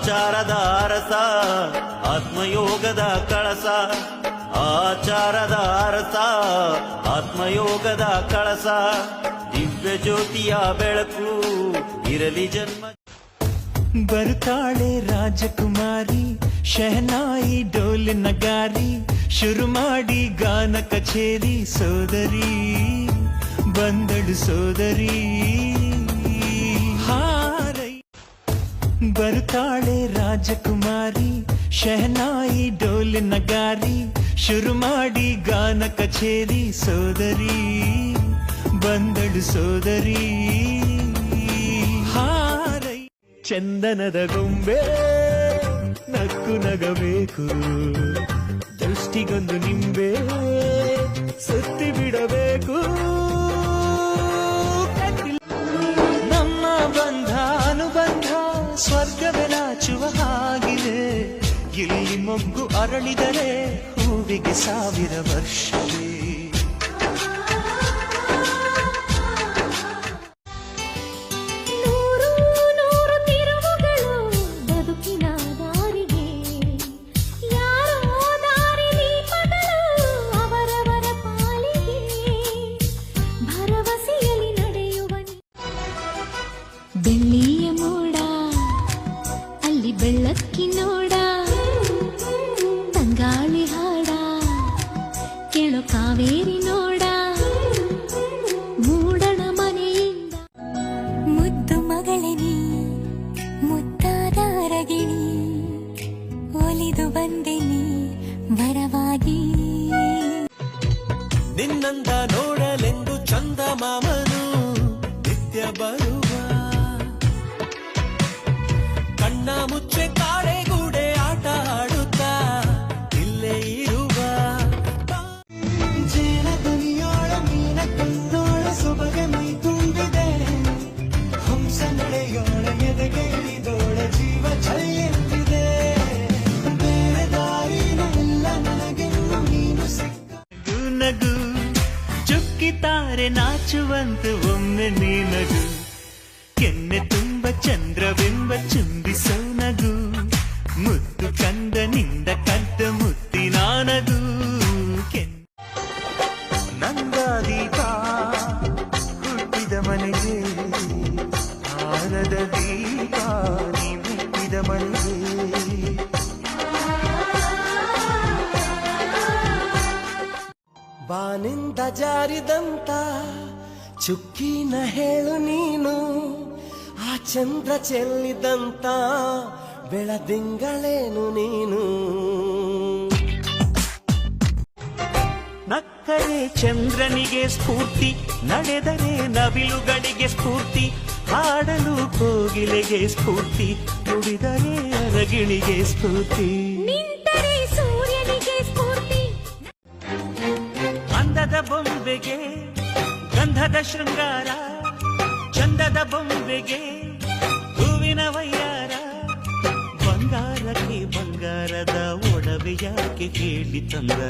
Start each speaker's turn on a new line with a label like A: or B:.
A: ಆಚಾರದ ಅರಸ ಆತ್ಮಯೋಗದ ಕಳಸ ಆಚಾರದ ಅರಸ ಆತ್ಮಯೋಗದ ಕಳಸ ದಿವ್ಯ ಜ್ಯೋತಿಯ ಬೆಳಕು ಇರಲಿ ಜನ್ಮ
B: ಬರ್ತಾಳೆ ರಾಜಕುಮಾರಿ ಶಹನಾಯಿ ಡೋಲ್ ನಗಾರಿ ಶುರು ಮಾಡಿ ಗಾನ ಕಚೇರಿ ಸೋದರಿ ಬಂದಳು ಸೋದರಿ ಹಾರೈ ಬರ್ತಾಳೆ ರಾಜಕುಮಾರಿ ಶಹನಾಯಿ ಡೋಲ್ ನಗಾರಿ ಶುರು ಮಾಡಿ ಗಾನ ಕಚೇರಿ ಸೋದರಿ ಬಂದಳು ಸೋದರಿ ಹಾರೈ ಚಂದನದ ಗೊಂಬೆ ನಕ್ಕು ನಗಬೇಕು ದೃಷ್ಟಿಗೊಂದು ನಿಂಬೆ ಸುತ್ತಿ ಬಿಡಬೇಕು ನಮ್ಮ ಬಂಧ ಅನುಬಂಧ ಸ್ವರ್ಗವೇ ನಾಚುವ ಹಾಗಿದೆ ಇಲ್ಲಿ ಮೊಗ್ಗು ಅರಳಿದರೆ ಹೂವಿಗೆ 1000 ವರ್ಷವೇ
C: ಬೆಳ್ಳಿಯ ಮೋಡ ಅಲ್ಲಿ ಬೆಳ್ಳಕ್ಕಿ ನೋಡ ತಂಗಾಳಿ ಹಾಡ ಕೇಳೋ ಕಾವೇರಿ ನೋಡ ಮೂಡಣ ಮನೆಯಿಂದ ಮುದ್ದು ಮಗಳನಿ ಮುದ್ದಾದ ಅರಗಿಣಿ ಒಲಿದು ಬಂದೆನಿ ವರವಾಗಿ
B: ನಿನ್ನಂದ ನೋಡಲೆಂದು ಚಂದ ಮಾಮನು ನಿತ್ಯ ಬರುವ ಕಣ್ಣ ಮುಚ್ಚೆ ಕಾಡೆಗೂಡೆ ಆಟ ಆಡುತ್ತಾ ಇಲ್ಲೇ ಇರುವ ಜೇನ ಧ್ವನಿಯೋಳ ಮೀನ ಕಣ್ಣೋಳ ಸೊಬಗೆ ಮೈ ತುಂಬಿದೆ ಹಂಸ ನಡೆಯೋಳ ಎದೆಗೆ ಇಳಿದೋಳ ಜೀವ ಚಲಿಯುತ್ತಿದೆ ಬೇರೆ ದಾರಿನ ಎಲ್ಲ ನನಗೆನ್ನು ನೀನು ಸಿಕ್ಕ ನಗು ಚುಕ್ಕಿತಾರೆ ನಾಚುವಂತ ಒಮ್ಮೆ ನೀನಗು ಕೆನ್ನೆ ತುಂಬ ಚಂದ್ರವೆಂಬ ಚುಂಬಿಸೋ ನಗು ಮುದ್ದು ಕಂದನಿಂದ ಕದ್ದ ಮುತ್ತಿನ ನಗು ನಂದ ದೀಪ ಹುಟ್ಟಿದ ಮನೆಗೆ ಆರದ ದೀಪ ನೀ ಹುಟ್ಟಿದ ಮನೆಗೆ ಬಾನಿಂದ ಜಾರಿದಂತ ಚುಕ್ಕಿನ ಹೇಳು ನೀನು ಆ ಚಂದ್ರ ಚೆಲ್ಲಿದಂತ ಬೆಳದಿಂಗಳೇನು ನೀನು ನಕ್ಕರೆ ಚಂದ್ರನಿಗೆ ಸ್ಫೂರ್ತಿ ನಡೆದರೆ ನವಿಲುಗಳಿಗೆ ಸ್ಫೂರ್ತಿ ಹಾಡಲು ಕೋಗಿಲೆಗೆ ಸ್ಫೂರ್ತಿ ನುಡಿದರೆ ಅರಗಿಣಿಗೆ ಸ್ಫೂರ್ತಿ
C: ನಿಂತರೆ ಸೂರ್ಯನಿಗೆ ಸ್ಫೂರ್ತಿ
B: ಅಂದದ ಬೊಂಬೆಗೆ ಗಂಧದ ಶೃಂಗಾರ ಚಂದದ ಬೊಂಬೆಗೆ ಹೂವಿನ ವಯ್ಯಾರ ಬಂಗಾರಕ್ಕೆ ಬಂಗಾರದ ಒಡವೆ ಯಾಕೆ ಕೇಳಿ ತಂದ